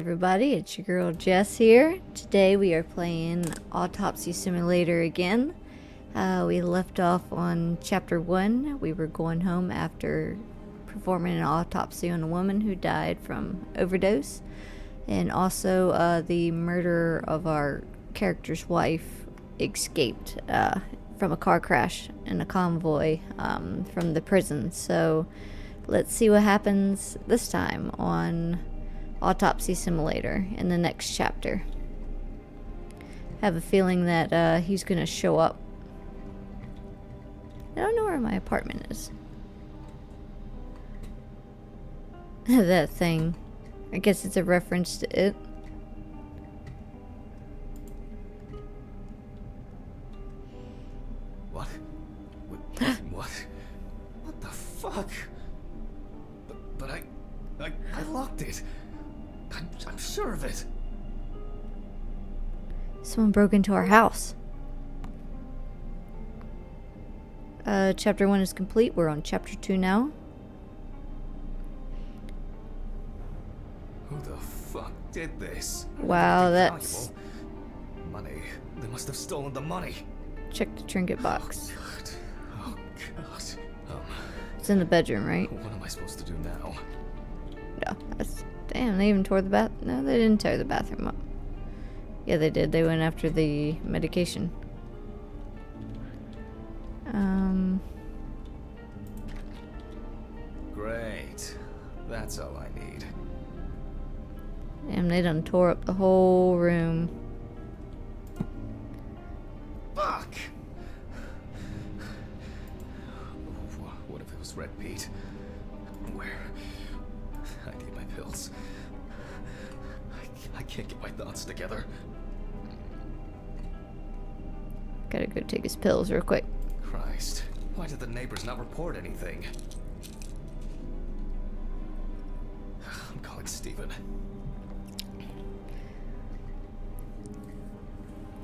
everybody, it's your girl Jess here. Today we are playing Autopsy Simulator again. We left off on chapter 1. We were going home after performing an autopsy on a woman who died from overdose. And also the murderer of our character's wife escaped from a car crash in a convoy from the prison. So let's see what happens this time on Autopsy Simulator in the next chapter. I have a feeling that he's gonna show up. I don't know where my apartment is. That thing. I guess it's a reference to it. What? What? What the fuck? But I locked it. I'm sure of it. Someone broke into our house. Chapter 1 is complete. We're on chapter 2 now. Who the fuck did this? Wow, Everything that's... valuable. Money. They must have stolen the money. Check the trinket box. Oh god. Oh god. It's in the bedroom, right? What am I supposed to do now? No, that's... Damn, they even tore the bath... No, they didn't tear the bathroom up. Yeah, they did. They went after the medication. Great. That's all I need. Damn, they done tore up the whole room. Fuck! What if it was Red Pete? Where? I need my pills. I can't get my thoughts together. Gotta go take his pills real quick. Christ. Why did the neighbors not report anything? I'm calling Steven.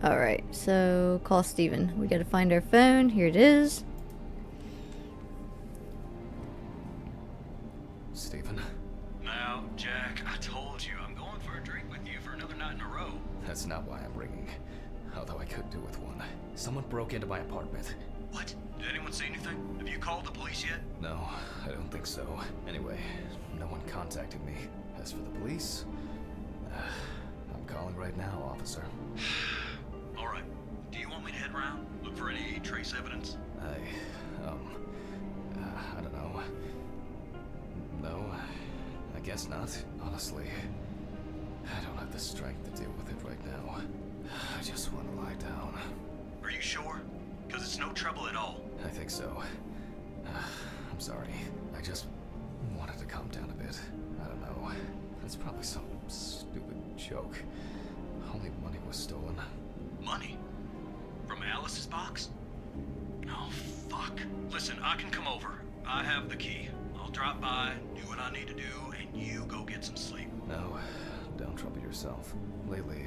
Alright, so call Steven. We gotta find our phone. Here it is. Steven? Now, Jack, I told you I'm going for a drink with you for another night in a row. That's not why I'm ringing. Although I could do with one. Someone broke into my apartment. What? Did anyone see anything? Have you called the police yet? No, I don't think so. Anyway, no one contacted me. As for the police, I'm calling right now, officer. All right. Do you want me to head around? Look for any trace evidence? I don't know. No, I guess not. Honestly, I don't have the strength to deal with it right now. I just want to lie down. Are you sure? Because it's no trouble at all. I think so. I'm sorry. I just wanted to calm down a bit. I don't know. It's probably some stupid joke. Only money was stolen. Money? From Alice's box? Oh, fuck. Listen, I can come over. I have the key. I'll drop by, do what I need to do, and you go get some sleep. No, don't trouble yourself. Lately,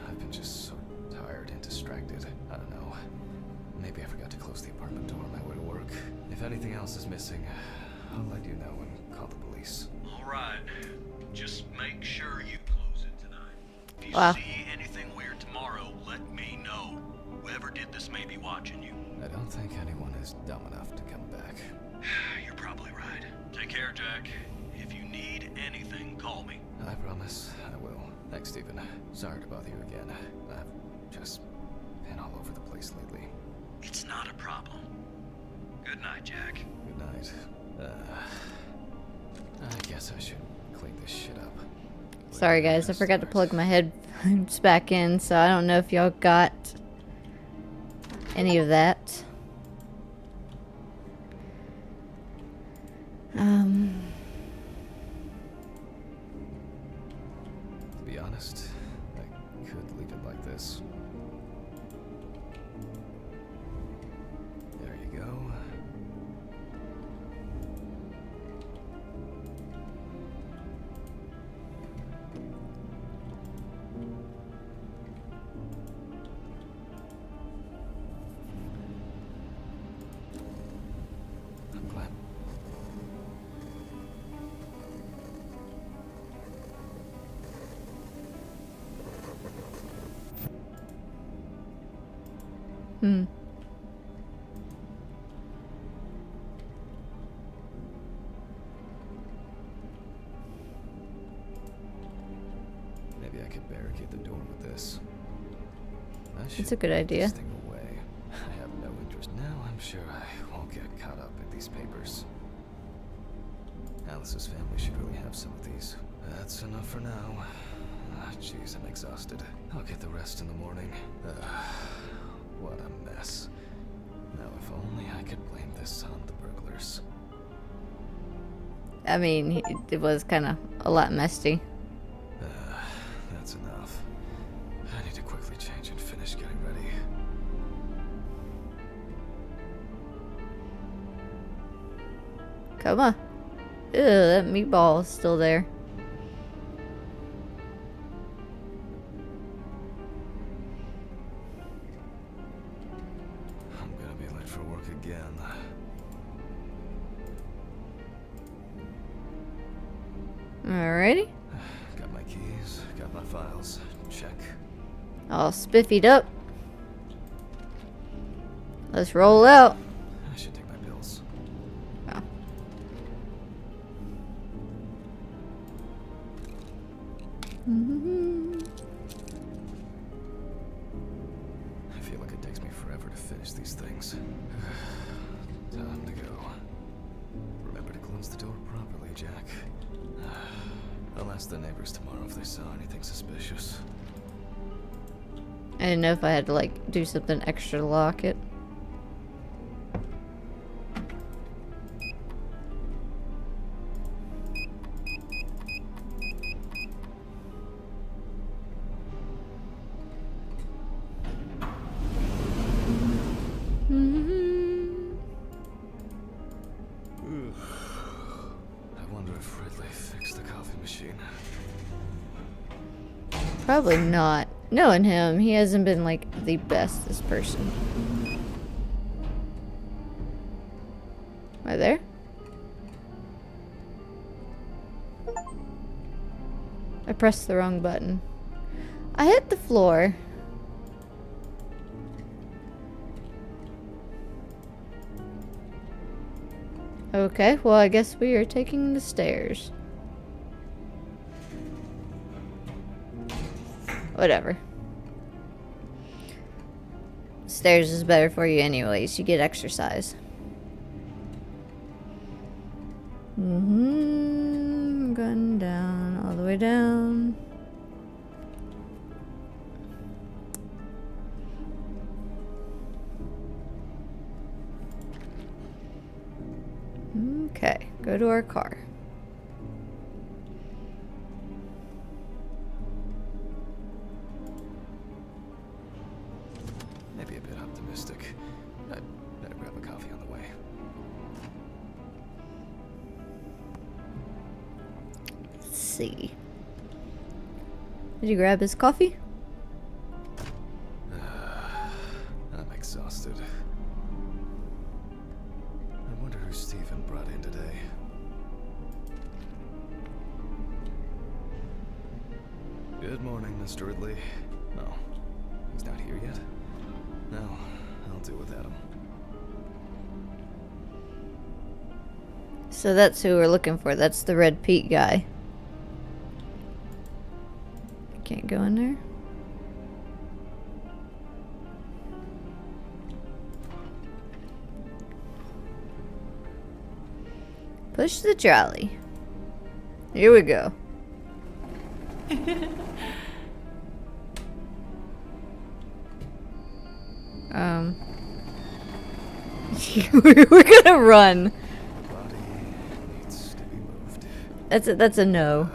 I've been just so tired and distracted. I don't know. Maybe I forgot to close the apartment door on my way to work. If anything else is missing, I'll let you know and call the police. All right. Just make sure you close it tonight. If you Wow. see anything weird tomorrow, let me know. Whoever did this may be watching you. I don't think anyone is dumb enough to come back. You're probably right. Take care, Jack. If you need anything, call me. I promise I will. Thanks, Steven. Sorry to bother you again. I've just been all over the place lately. It's not a problem. Good night, Jack. Good night. I guess I should clean this shit up. Sorry guys, I forgot to plug my headphones back in, so I don't know if y'all got any of that. To be honest, I could leave it like this. There you go. Hmm. Maybe I could barricade the door with this. It's a good idea. This thing away. I have no interest now. I'm sure I won't get caught up in these papers. Alice's family should really have some of these. That's enough for now. Jeez, I'm exhausted. I'll get the rest in the morning. What a mess. Now, if only I could blame this on the burglars. I mean, it was kind of a lot messy. That's enough. I need to quickly change and finish getting ready. Come on. Ew, that meatball is still there. I'm gonna be late for work again. Alrighty. Got my keys, got my files. Check. All spiffied up. Let's roll out. I should take my pills. Oh. I feel like it takes me forever to finish these things. Time to go. Remember to close the door properly, Jack. I'll ask the neighbors tomorrow if they saw anything suspicious. I didn't know if I had to like do something extra to lock it. I wonder if Ridley fixed the coffee machine. Probably not. Knowing him, he hasn't been like the bestest person. Am I there? I pressed the wrong button. I hit the floor. Okay, well I guess we are taking the stairs. Whatever. Stairs is better for you anyways. You get exercise. Going down, all the way down. Okay, go to our car. Maybe a bit optimistic. I'd better grab a coffee on the way. Let's see. Did you grab his coffee? I'm exhausted. I wonder who Stephen brought in today. Good morning, Mr. Ridley. Oh, he's not here yet? No, I'll do without him. So that's who we're looking for. That's the Red Pete guy. Can't go in there. Push the trolley. Here we go. We're gonna run. Body needs to be moved. That's a no.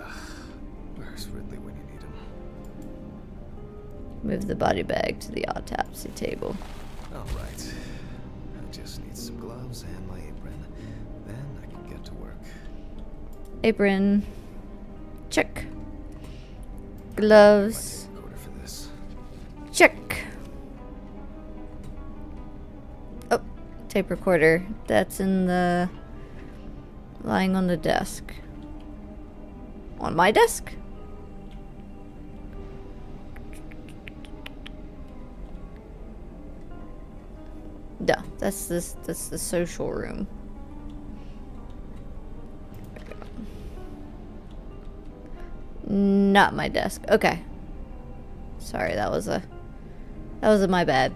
Where's Ridley when you need him? Move the body bag to the autopsy table. All right. I just need some gloves and my apron. Then I can get to work. Apron. Check. Gloves. Might need a quarter for this. Check. Oh, tape recorder. That's in the... lying on the desk. On my desk? No, that's this. That's the social room. Not my desk. Okay. Sorry, that was a my bad.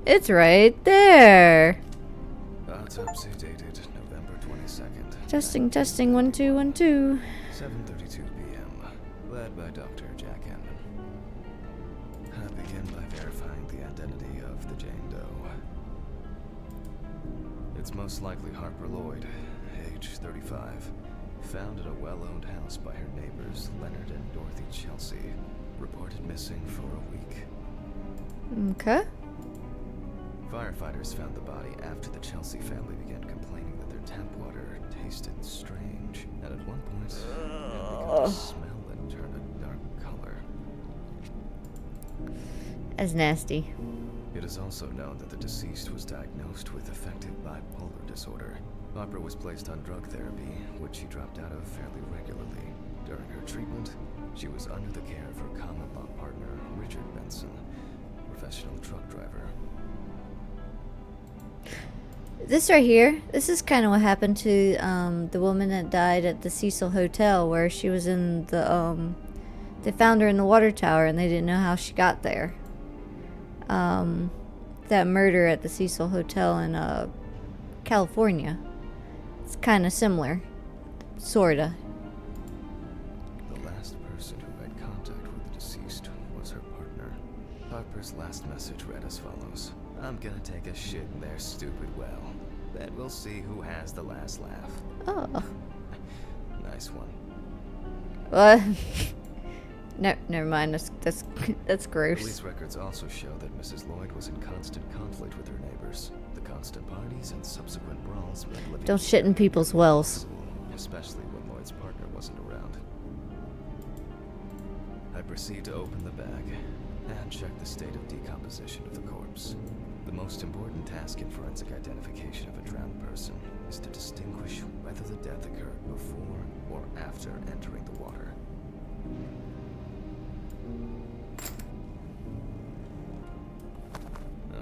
It's right there. Autopsy dated November 22nd. Testing, 1 2 1 2. 7:32 p.m. Led by Dr. Jack Hanman. I begin by verifying the identity of the Jane Doe. It's most likely Harper Lloyd, age 35, found at a well-owned house by her neighbors Leonard and Dorothy Chelsea, reported missing for a week. Okay. Firefighters found the body after the Chelsea family began complaining that their tap water tasted strange, and at one point it began to smell and turn a dark color. That's nasty. It is also known that the deceased was diagnosed with affective bipolar disorder. Harper was placed on drug therapy, which she dropped out of fairly regularly. During her treatment, she was under the care of her common law partner, Richard Benson, professional truck driver. This right here, this is kind of what happened to the woman that died at the Cecil Hotel, where she was in the they found her in the water tower and they didn't know how she got there. That murder at the Cecil Hotel in California. It's kind of similar, sorta. The last person who had contact with the deceased was her partner. Harper's last message read as follows: "I'm gonna take a shit in their stupid well. Then we'll see who has the last laugh." Oh. Nice one. What? No, never mind. That's gross. Police records also show that Mrs. Lloyd was in constant conflict with her neighbors. The constant parties and subsequent brawls made living Don't shit in people's wells. especially when Lloyd's partner wasn't around. I proceed to open the bag and check the state of decomposition of the corpse. The most important task in forensic identification of a drowned person is to distinguish whether the death occurred before or after entering the water.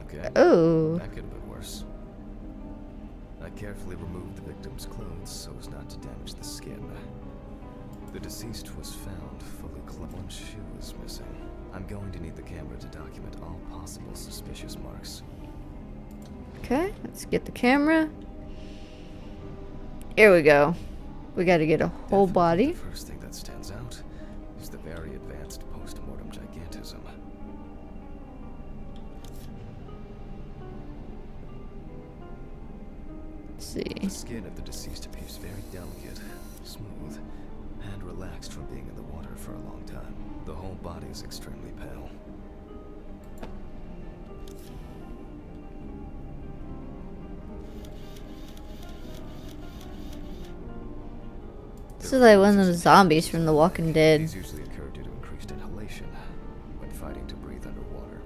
Okay. Oh. That could have been worse. I carefully removed the victim's clothes so as not to damage the skin. The deceased was found fully clothed. One shoe was missing. I'm going to need the camera to document all possible suspicious marks. Okay, let's get the camera. Here we go. We got to get a whole body. The first thing that stands out is the very advanced post-mortem gigantism. Let's see. The skin of the deceased appears very delicate, smooth, and relaxed from being in the water for a long time. The whole body is extremely pale. This is like one of those zombies from The Walking Dead. These usually occur due to increased inhalation when fighting to breathe underwater.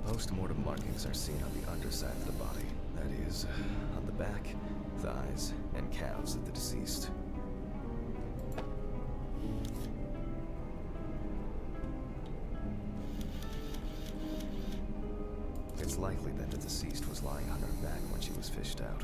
Post-mortem markings are seen on the underside of the body, that is, on the back, thighs, and calves of the deceased. It's likely that the deceased was lying on her back when she was fished out.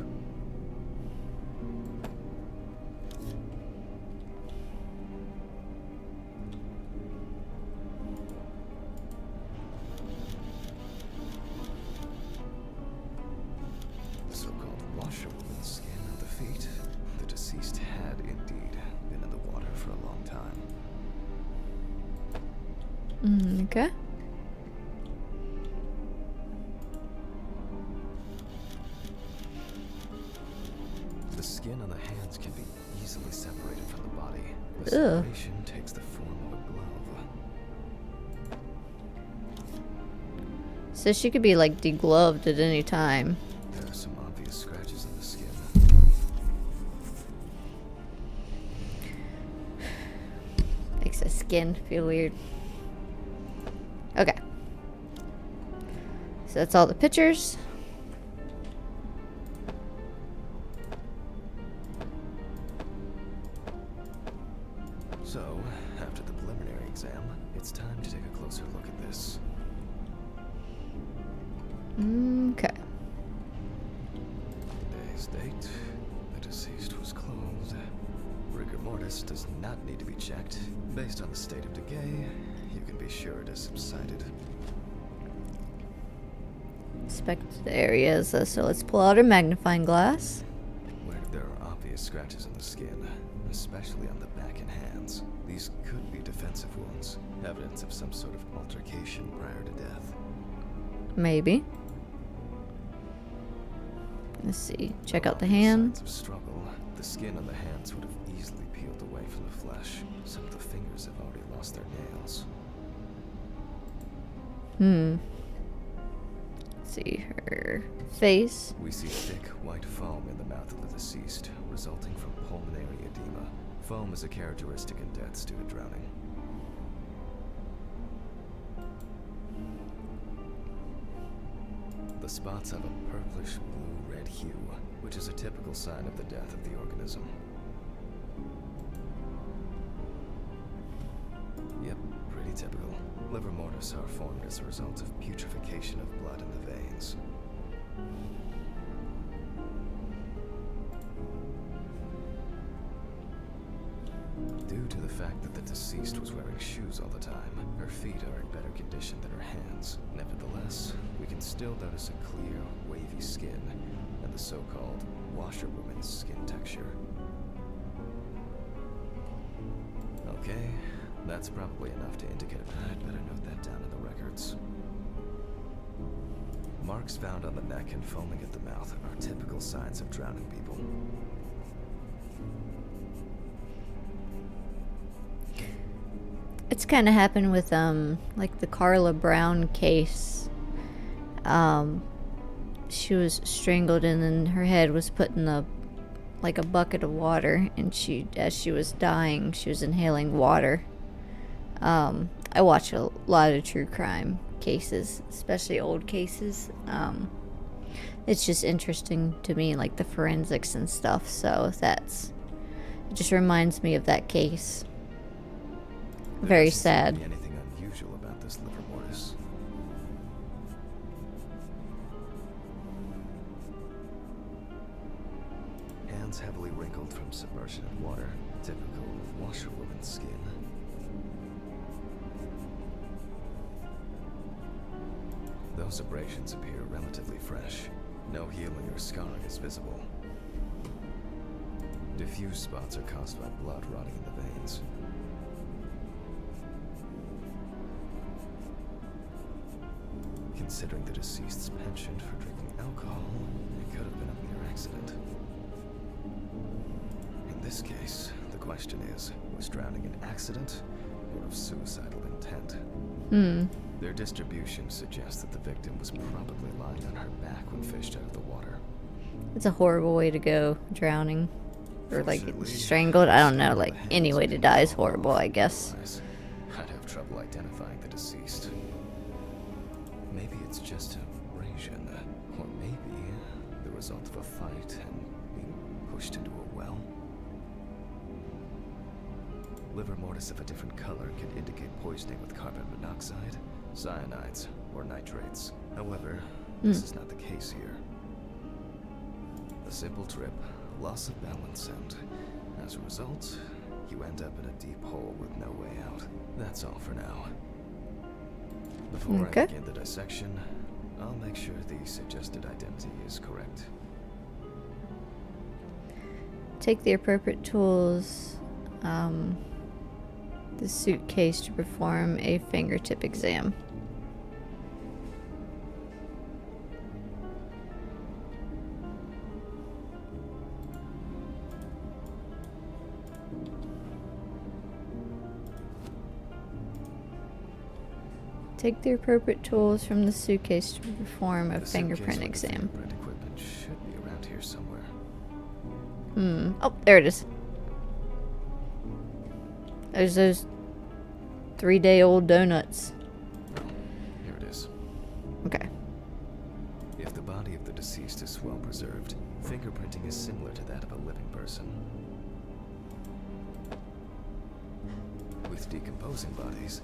The so-called washerwoman skin on the feet. The deceased had indeed been in the water for a long time. Okay. The skin on the hands can be easily separated from the body. The Ugh. separation takes the form of a glove. So she could be like degloved at any time. There are some obvious scratches on the skin. Makes the skin feel weird. Okay. So that's all the pictures. does not need to be checked. Based on the state of decay, you can be sure it has subsided. Inspect the areas, so let's pull out our magnifying glass. Where there are obvious scratches on the skin, especially on the back and hands, these could be defensive wounds, evidence of some sort of altercation prior to death. Maybe. Let's see. Check out the Signs hand. of struggle. The skin on the hands would have easily peeled away from the flesh. Some of the fingers have already lost their nails. Let's see her face. We see thick white foam in the mouth of the deceased, resulting from pulmonary edema. Foam is a characteristic in deaths due to drowning. The spots have a purplish blue-red hue, which is a typical sign of the death of the organism. Yep, pretty typical. Liver mortis are formed as a result of putrefaction of blood in the veins. Due to the fact that the deceased was wearing shoes all the time, her feet are in better condition than her hands. Nevertheless, we can still notice a clear, wavy skin and the so-called washerwoman's skin texture. Okay, that's probably enough to indicate it. I'd better note that down in the records. Marks found on the neck and foaming at the mouth are typical signs of drowning people. It's kind of happened with like the Carla Brown case. She was strangled and then her head was put in a bucket of water, and as she was dying, she was inhaling water. I watch a lot of true crime cases, especially old cases. It's just interesting to me, like the forensics and stuff. So it just reminds me of that case. Very sad. There doesn't seem to be anything unusual about this liver mortis. Hands heavily wrinkled from submersion in water, typical of washerwoman's skin. Those abrasions appear relatively fresh. No healing or scarring is visible. Diffuse spots are caused by blood rotting in the veins. Considering the deceased's penchant for drinking alcohol, it could have been a mere accident. In this case, the question is, was drowning an accident or of suicidal intent? Their distribution suggests that the victim was probably lying on her back when fished out of the water. It's a horrible way to go, drowning. Or like Fortunately, strangled. I don't know, like any way to die is horrible, I guess. Otherwise, I'd have trouble identifying the deceased. Maybe it's just abrasion, or maybe the result of a fight and being pushed into a well. Liver mortis of a different color can indicate poisoning with carbon monoxide, cyanides, or nitrates. However, this is not the case here. A simple trip, loss of balance, and as a result, you end up in a deep hole with no way out. That's all for now. Before I begin the dissection, I'll make sure the suggested identity is correct. Take the appropriate tools, the suitcase to perform a fingertip exam. Take the appropriate tools from the suitcase to perform a fingerprint exam. Fingerprint equipment should be around here somewhere. Oh, there it is. There's those 3-day-old donuts. Oh, here it is. Okay. If the body of the deceased is well preserved, fingerprinting is similar to that of a living person. With decomposing bodies,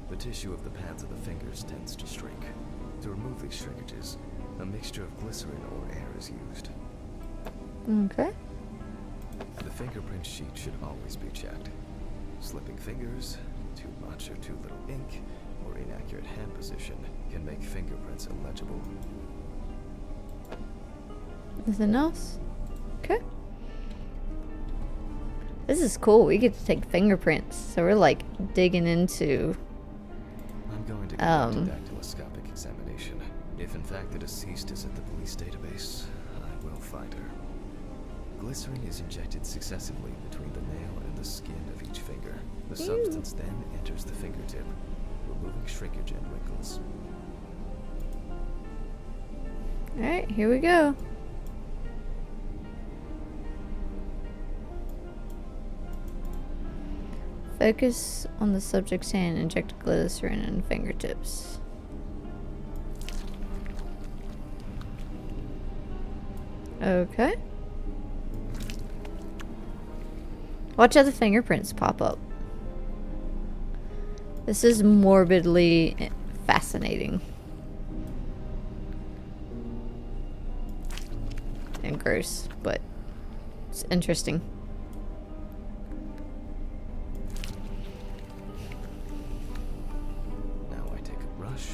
the tissue of the pads of the fingers tends to shrink. To remove these shrinkages, a mixture of glycerin or air is used. Okay. The fingerprint sheet should always be checked. Slipping fingers, too much or too little ink, or inaccurate hand position can make fingerprints illegible. Nothing else? Okay. This is cool. We get to take fingerprints. So we're like digging into... I'm going to conduct a dactyloscopic examination. If in fact the deceased is at the police database, I will find her. Glycerin is injected successively between the nail and the skin of each finger. The substance then enters the fingertip, removing shrinkage and wrinkles. Alright, here we go. Focus on the subject's hand, inject glycerin in fingertips. Okay. Watch how the fingerprints pop up. This is morbidly fascinating. And gross, but it's interesting. Now I take a brush.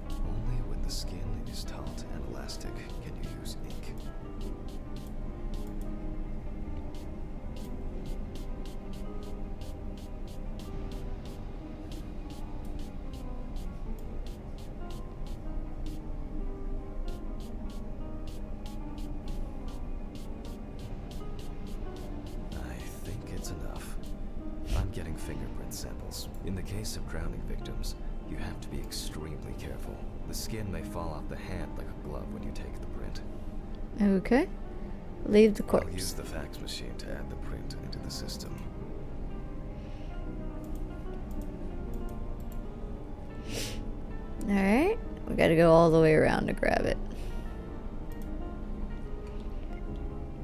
Only when the skin is taut and elastic can you use ink. Enough. I'm getting fingerprint samples. In the case of drowning victims, you have to be extremely careful. The skin may fall off the hand like a glove when you take the print. Okay. Leave the I'll corpse. use the fax machine to add the print into the system. Alright. We gotta go all the way around to grab it.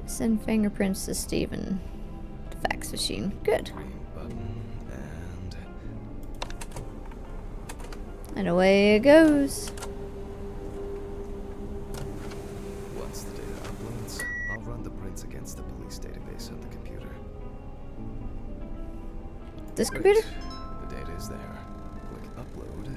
Send fingerprints to Steven. Fax machine. Good. Green button And away it goes. once the data uploads, I'll run the prints against the police database on the computer. This Great. computer? The data is there. Click upload.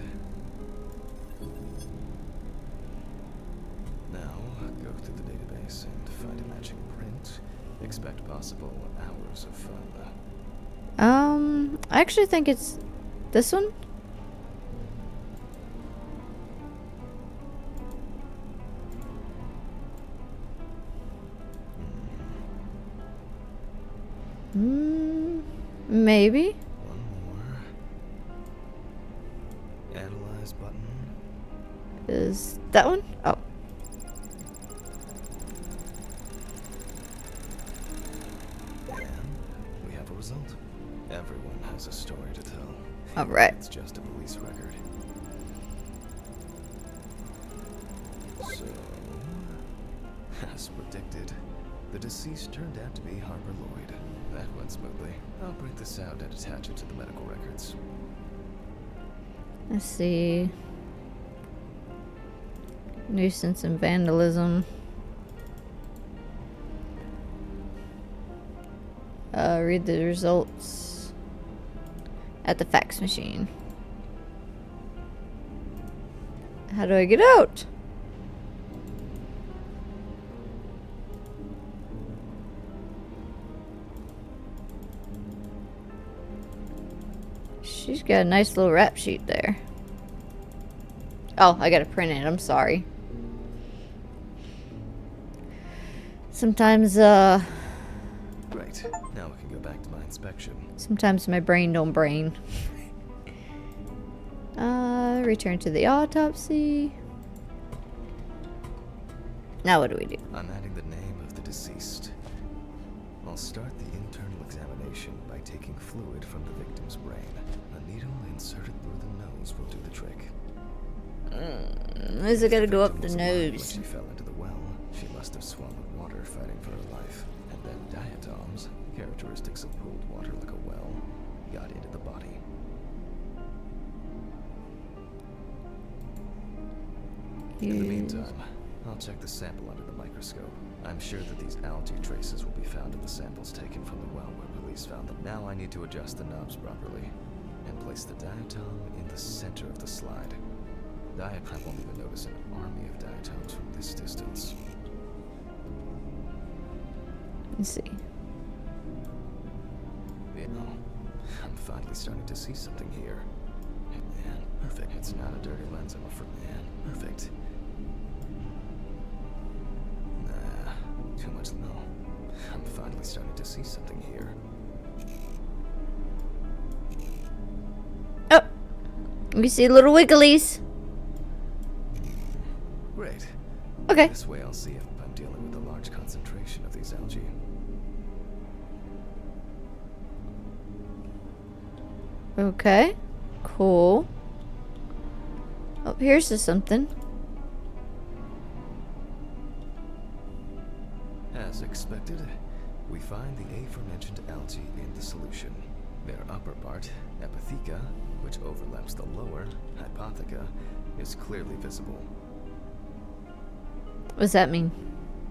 Now go through the database and find a matching print. Expect possible hours of fun. I actually think it's this one. Maybe. One more. Analyze button. Is that one? Oh. And we have a result. Everyone has a story to tell. Alright. It's just a police record. So, as predicted, the deceased turned out to be Harper Lloyd. That went smoothly. I'll print this out and attach it to the medical records. Let's see. Nuisance and vandalism. Read the results at the fax machine. How do I get out? She's got a nice little rap sheet there. Oh, I gotta print it. I'm sorry. Sometimes, Great. Now we can go back to my inspection. sometimes my brain don't brain. Return to the autopsy. Now what do we do? I'm adding the name of the deceased. I'll start the internal examination by taking fluid from the victim's brain. A needle inserted through the nose will do the trick. Is it gotta go up the Victim was alive when nose? she fell into the well. She must have swallowed water fighting for her life. And then diatoms, characteristics of pooled water like a well, got into the body. In the meantime, I'll check the sample under the microscope. I'm sure that these algae traces will be found in the samples taken from the well where police found them. Now I need to adjust the knobs properly and place the diatom in the center of the slide. I won't even notice an army of diatoms from this distance. Let's see. I'm finally starting to see something here. Man, perfect. It's not a dirty lens, I'm afraid. Man, perfect. Nah, too much. No. I'm finally starting to see something here. Oh! We see little wigglies. Great. Okay. This way I'll see if I'm dealing with a large concentration of these algae. Okay. Cool. Oh, here's something. As expected, we find the aforementioned algae in the solution. Their upper part, Epitheca, which overlaps the lower, Hypotheca, is clearly visible. What does that mean?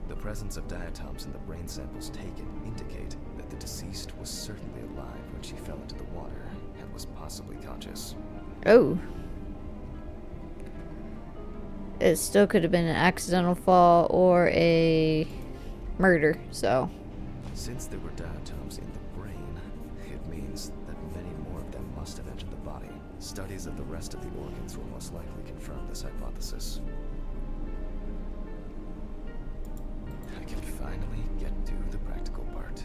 The presence of diatoms in the brain samples taken indicate that the deceased was certainly alive when she fell into the water and was possibly conscious. Oh. It still could have been an accidental fall or a murder, so. Since there were diatoms in the brain, it means that many more of them must have entered the body. Studies of the rest of the organs will most likely confirm this hypothesis. I can finally get to the practical part.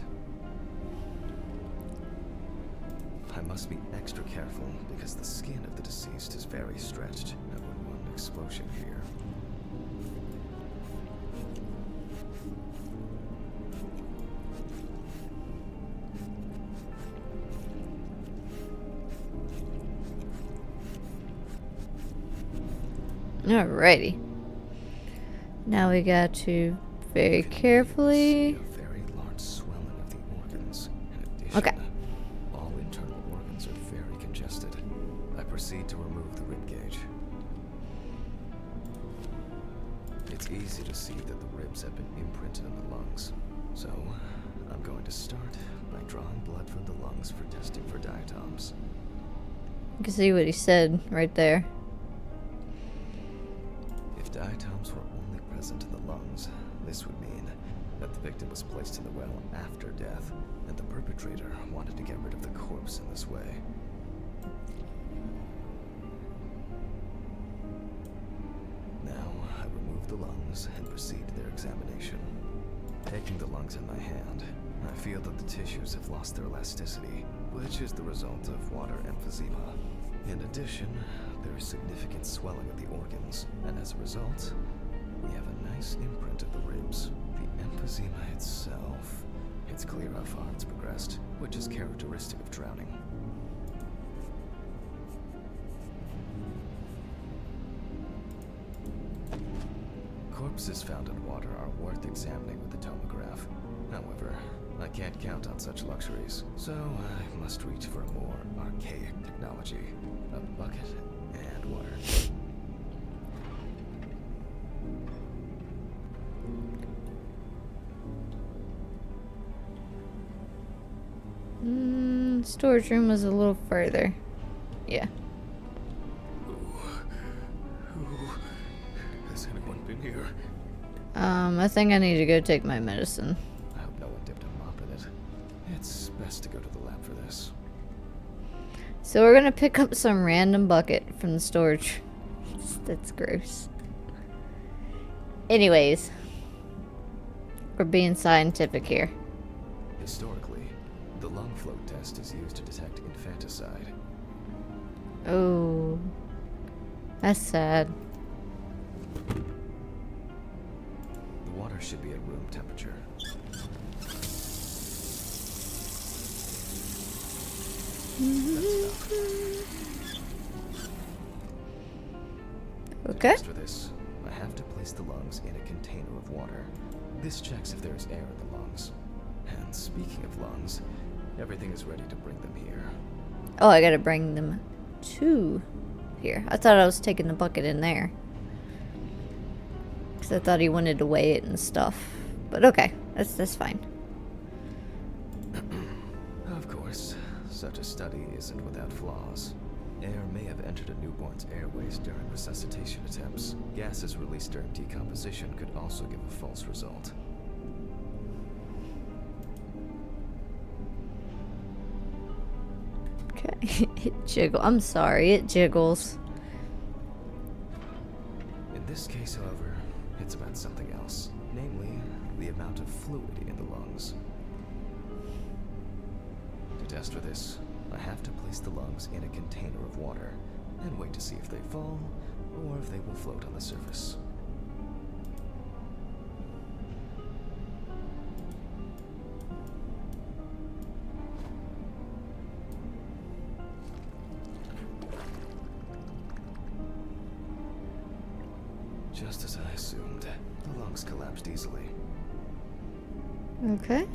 I must be extra careful because the skin of the deceased is very stretched. I wouldn't want an explosion here. Alrighty. Now we got to very carefully. A very large swelling of the organs. In addition, Okay. all internal organs are very congested. I proceed to remove the rib cage. It's easy to see that the ribs have been imprinted in the lungs. So, I'm going to start by drawing blood from the lungs for testing for diatoms. You can see what he said right there. If diatoms were only present in the lungs, this would mean that the victim was placed in the well after death, and the perpetrator wanted to get rid of the corpse in this way. Now, I remove the lungs and proceed to their examination. Taking the lungs in my hand, I feel that the tissues have lost their elasticity, which is the result of water emphysema. In addition, there is significant swelling of the organs, and as a result, we have a nice imprint of the ribs. The emphysema itself, it's clear how far it's progressed, which is characteristic of drowning. Corpses found in water are worth examining with the tomograph. However, I can't count on such luxuries, so I must reach for a more archaic technology. A bucket and water. Storage room was a little further. Yeah. Has anyone been here? I think I need to go take my medicine. I hope no one dipped a mop in it. It's best to go to the lab for this. So we're gonna pick up some random bucket from the storage. That's gross. Anyways, we're being scientific here. Historically, the lung float test is used to detect infanticide. Oh, that's sad. The water should be at room temperature. Okay. As for this, I have to place the lungs in a container of water. This checks if there is air in the lungs. And speaking of lungs, everything is ready to bring them here. Oh, I gotta bring them to here. I thought I was taking the bucket in there. Because I thought he wanted to weigh it and stuff. But okay, that's fine. Of course, such a study isn't without flaws. Air may have entered a newborn's airways during resuscitation attempts. Gases released during decomposition could also give a false result. Okay, it jiggles. I'm sorry, it jiggles. In this case, however, it's about something else. Namely, the amount of fluid in the lungs. To test for this, I have to place the lungs in a container of water and wait to see if they fall or if they will float on the surface. Just as I assumed, the lungs collapsed easily. Okay.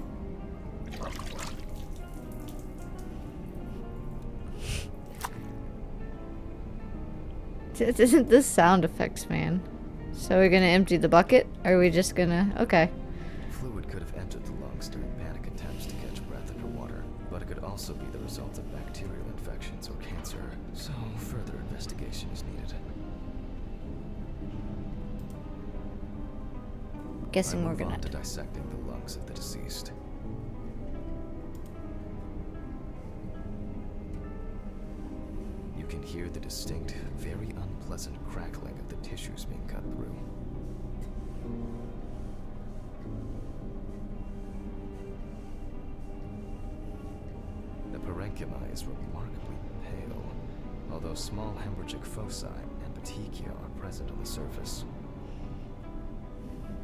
Isn't this sound effects, man? So we're gonna empty the bucket? Or are we just gonna... Okay. Fluid could have entered the lungs during panic attempts to catch breath underwater, but it could also be the result of bacterial infections or cancer, so further investigation is needed. Guessing I we're move gonna... on to dissecting the lungs of the deceased. You can hear the distinct, very unpleasant crackling of the tissues being cut through. The parenchyma is remarkably pale, although small hemorrhagic foci and petechia are present on the surface.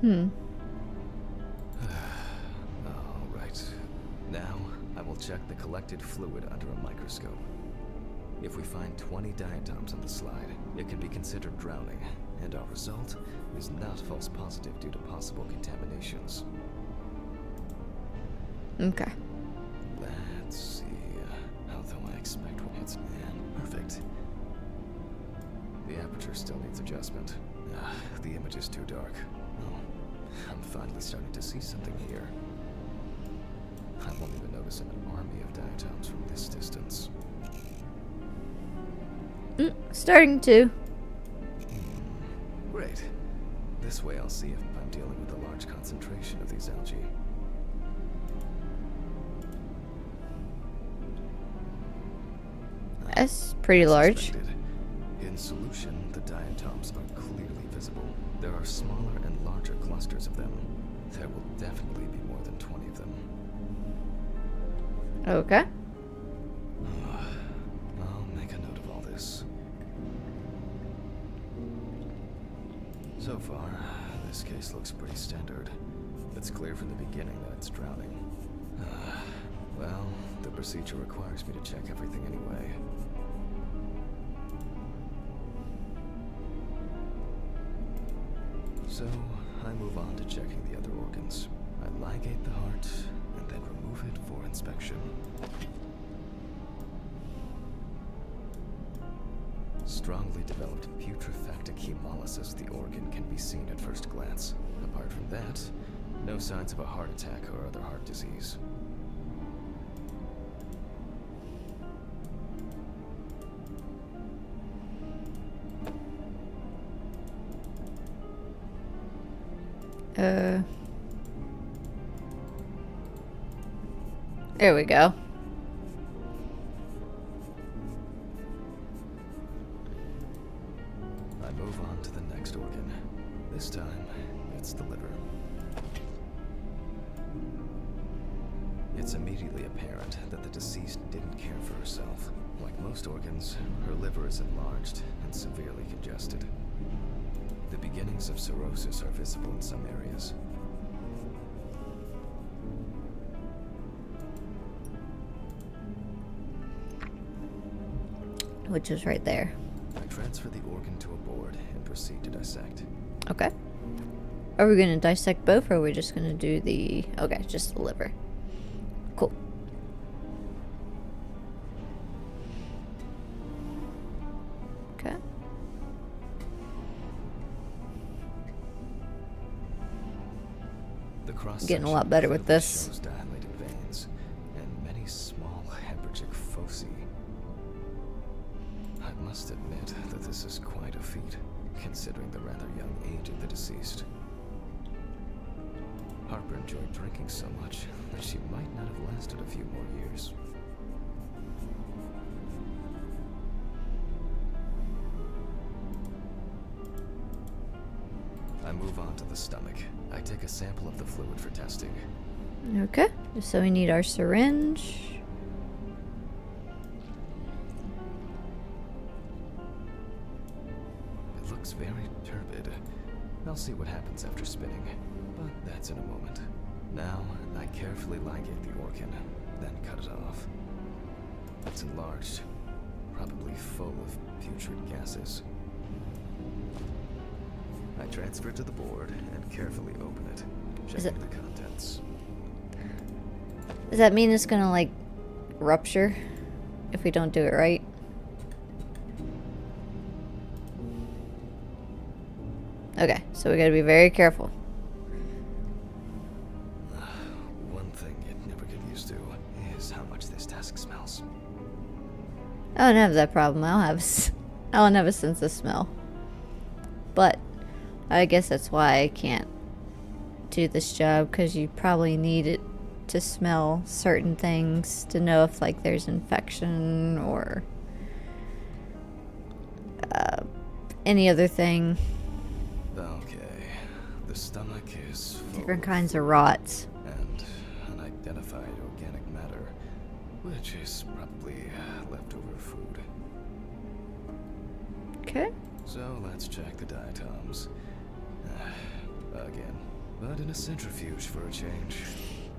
All right. Now, I will check the collected fluid under a microscope. If we find 20 diatoms on the slide, it can be considered drowning, and our result is not false positive due to possible contaminations. Okay. Let's see. Although I expect it's perfect. The aperture still needs adjustment. The image is too dark. Oh, I'm finally starting to see something here. I won't even notice an army of diatoms from this distance. Starting to. Great. This way I'll see if I'm dealing with a large concentration of these algae. That's pretty large. Suspected. In solution, the diatoms are clearly visible. There are smaller and larger clusters of them. There will definitely be more than 20 of them. Okay. I'll make a note of all this. So far, this case looks pretty standard. It's clear from the beginning that it's drowning. Well, the procedure requires me to check everything anyway. So, I move on to checking the other organs. I ligate the heart, and then remove it for inspection. Strongly developed putrefactic hemolysis of the organ can be seen at first glance. Apart from that, no signs of a heart attack or other heart disease. There we go. I move on to the next organ. This time, it's the liver. It's immediately apparent that the deceased didn't care for herself. Like most organs, her liver is enlarged and severely congested. The beginnings of cirrhosis are visible in some areas. Which is right there. I transfer the organ to a board and proceed to dissect. Okay. Are we gonna dissect both, or are we just gonna do the... Okay, just the liver. Cool. Okay. The cross Getting a lot better with this. shows dilated veins and many small hemorrhagic foci. I must admit that this is quite a feat, considering the rather young age of the deceased. Harper enjoyed drinking so much that she might not have lasted a few more years. I move on to the stomach. I take a sample of the fluid for testing. Okay, so we need our syringe. It looks very turbid. I'll see what happens after spinning, but that's in a moment. Now, I carefully ligate the organ, then cut it off. It's enlarged, probably full of putrid gases. I transfer it to the board and carefully open it, checking the contents. Does that mean it's gonna, like, rupture if we don't do it right? Okay, so we gotta be very careful. One thing you'd never get used to is how much this desk smells. I don't have that problem. I don't have a sense of smell. But I guess that's why I can't do this job, because you probably need it to smell certain things to know if, like, there's infection or any other thing. Okay, the stomach is full Different kinds of rots. and unidentified organic matter, which is probably leftover food. Okay. So let's check the diatoms. Again, but in a centrifuge for a change.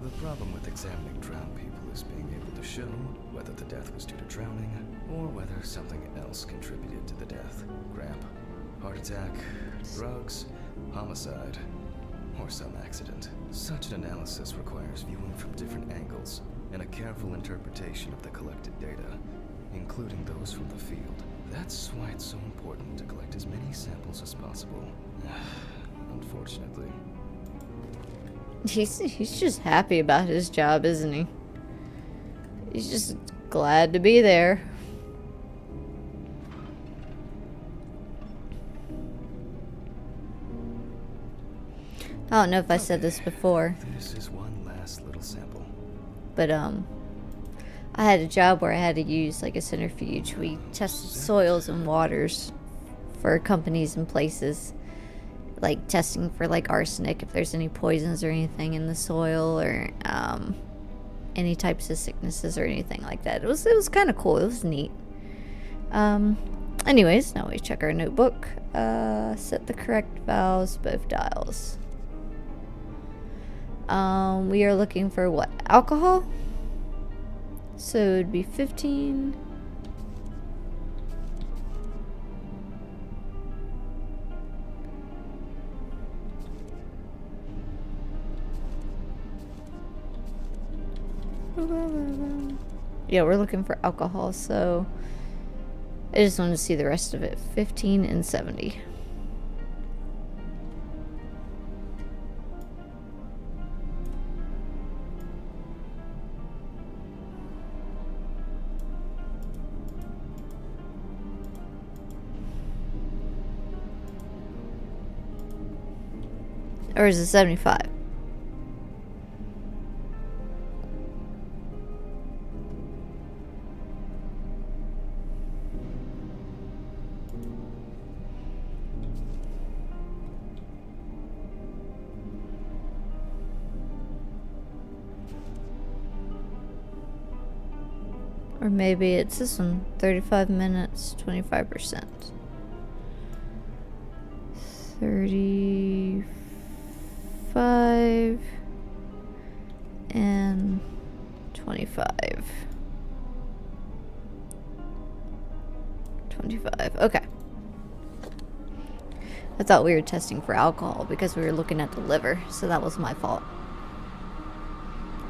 The problem with examining drowned people is being able to show whether the death was due to drowning or whether something else contributed to the death. Cramp, heart attack, drugs, homicide, or some accident. Such an analysis requires viewing from different angles and a careful interpretation of the collected data, including those from the field. That's why it's so important to collect as many samples as possible. Unfortunately. He's just happy about his job, isn't he? He's just glad to be there. I don't know if I said this before, This is one last little sample. but I had a job where I had to use, like, a centrifuge. We tested soils and waters for companies and places, like testing for, like, arsenic, if there's any poisons or anything in the soil, or any types of sicknesses or anything like that. It was kind of cool. It was neat. Anyways, now we check our notebook. Set the correct valves, both dials. We are looking for what? Alcohol? So it would be 15. Yeah, we're looking for alcohol, so I just wanted to see the rest of it. 15 and 70. Or is it 75? Or maybe it's this one. 35 minutes, 25%. 35 and 25. 25. Okay. I thought we were testing for alcohol because we were looking at the liver, so that was my fault.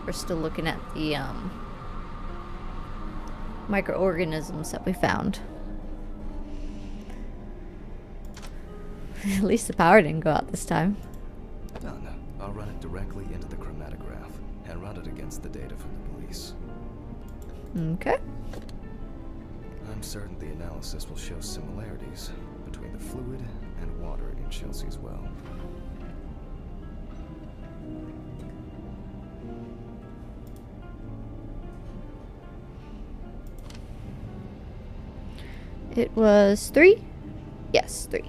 We're still looking at the microorganisms that we found. At least the power didn't go out this time. Oh no. I'll run it directly into the chromatograph and run it against the data from the police. Okay. I'm certain the analysis will show similarities between the fluid and water in Chelsea's well. It was 3? Yes, 3.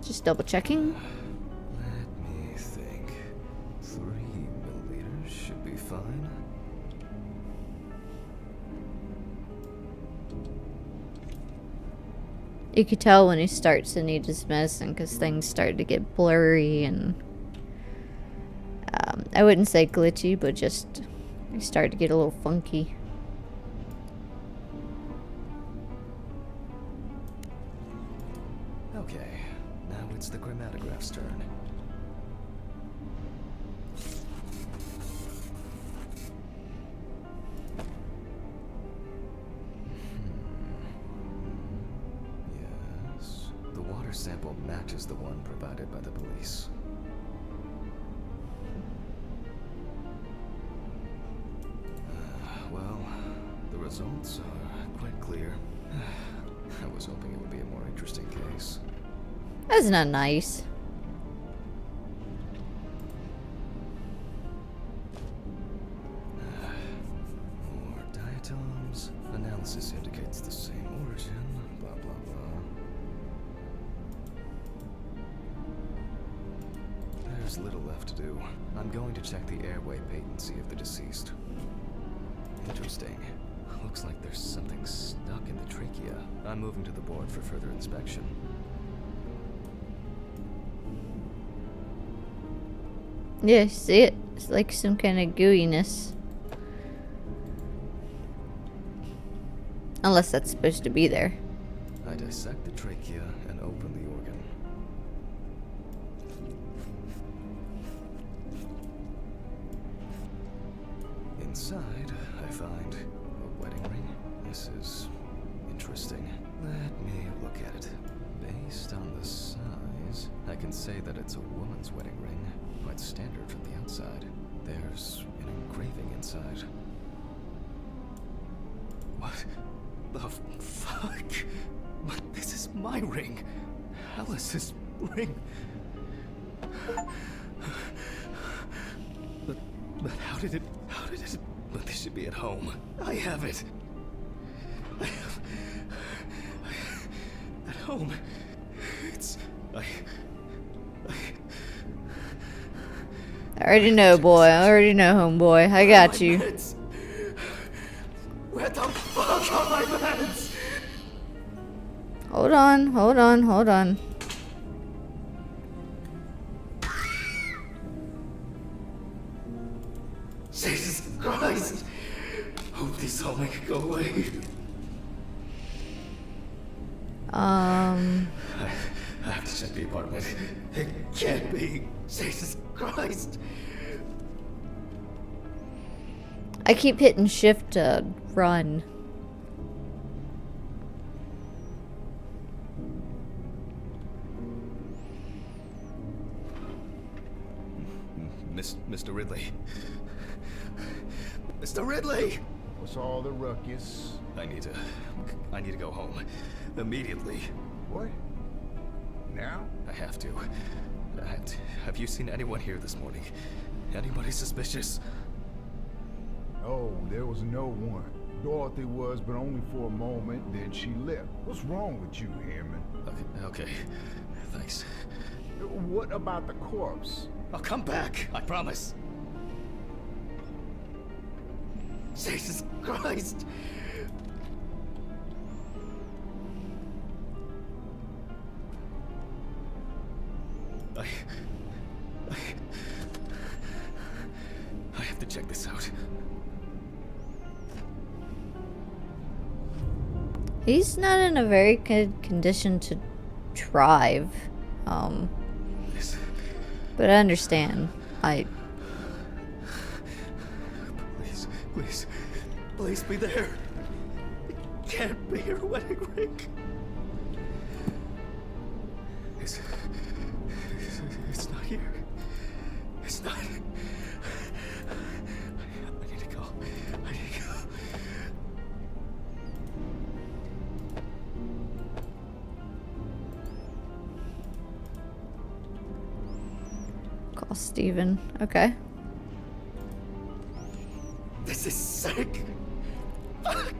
Just double checking. Let me think. 3 milliliters should be fine. You could tell when he starts to need his medicine because things started to get blurry and I wouldn't say glitchy, but just he started to get a little funky. Okay, now it's the chromatograph's turn. Yes, the water sample matches the one provided by the police. Well, the results are quite clear. I was hoping it would be a more interesting case. That's not nice. More diatoms. Analysis indicates the same origin. Blah, blah, blah. There's little left to do. I'm going to check the airway patency of the deceased. Interesting. Looks like there's something stuck in the trachea. I'm moving to the board for further inspection. Yeah, see it? It's like some kind of gooiness. Unless that's supposed to be there. I dissect the trachea and open the organ. Inside, I find a wedding ring. This is interesting. Let me look at it. Based on the size, I can say that it's a woman's wedding ring. Quite standard from the outside. There's an engraving inside. What the fuck? But this is my ring. Alice's ring. But how did it, but this should be at home. I have it. At home. It's, I already know, boy. I already know, homeboy. I got you. Meds. Where the fuck are my meds? Hold on, hold on, hold on. Jesus Christ! Hope these all make it go away. I have to check the apartment. It can't be. Jesus Christ! I keep hitting shift to run. Mr. Ridley. Mr. Ridley! What's all the ruckus? I need to go home. Immediately. What? Now? I have to. Have you seen anyone here this morning? Anybody suspicious? Oh, there was no one. Dorothy was, but only for a moment, then she left. What's wrong with you, Hammond? Okay. Thanks. What about the corpse? I'll come back, I promise. Jesus Christ! I have to check this out. He's not in a very good condition to drive. This. But I understand. Please be there. It can't be your wedding ring. It's not here. It's Call Steven. Okay. This is sick. Fuck.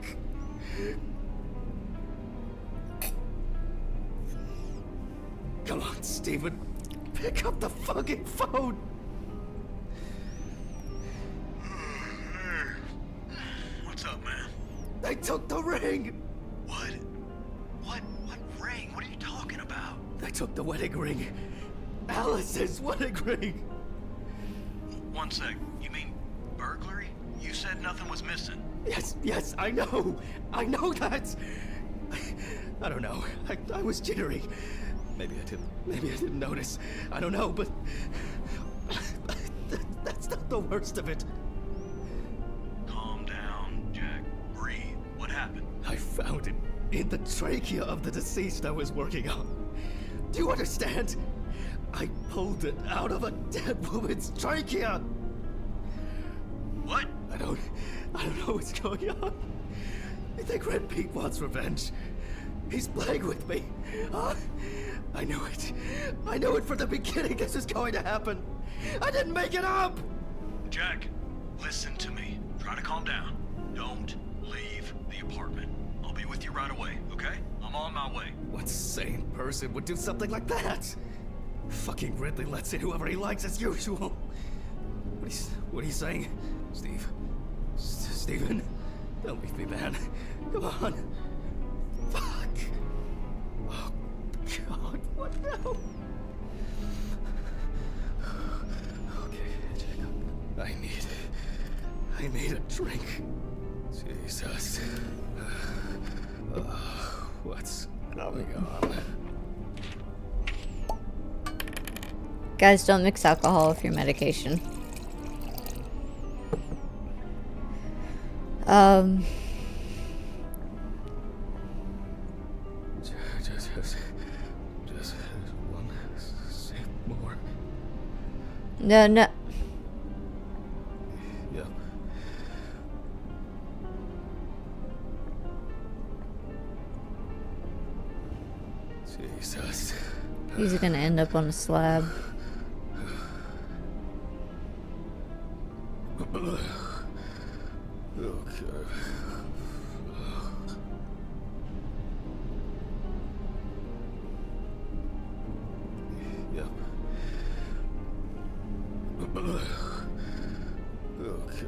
Come on, Steven. Pick up the fucking phone. What's up, man? They took the ring. What? What ring? What are you talking about? They took the wedding ring. Alice's wedding ring. One sec. You mean burglary? You said nothing was missing. Yes, I know that. I don't know. I was jittery. Maybe I didn't notice. I don't know, but that's not the worst of it. Calm down, Jack. Breathe. What happened? I found it in the trachea of the deceased I was working on. Do you understand? I pulled it out of a dead woman's trachea. What? I don't know what's going on. I think Red Pete wants revenge. He's playing with me. I knew it. I knew it from the beginning this was going to happen. I didn't make it up! Jack, listen to me. Try to calm down. Don't leave the apartment. I'll be with you right away, okay? I'm on my way. What sane person would do something like that? Fucking Ridley lets in whoever he likes as usual. What are you saying? Steven? Don't leave me, man. Come on. Fuck. Oh, God, what now? Okay, Jacob. I need a drink. Jesus. What's going on? Guys, don't mix alcohol with your medication. Just one sip more. No. Yep. Jesus. He's gonna end up on a slab. Okay. Yep. Okay.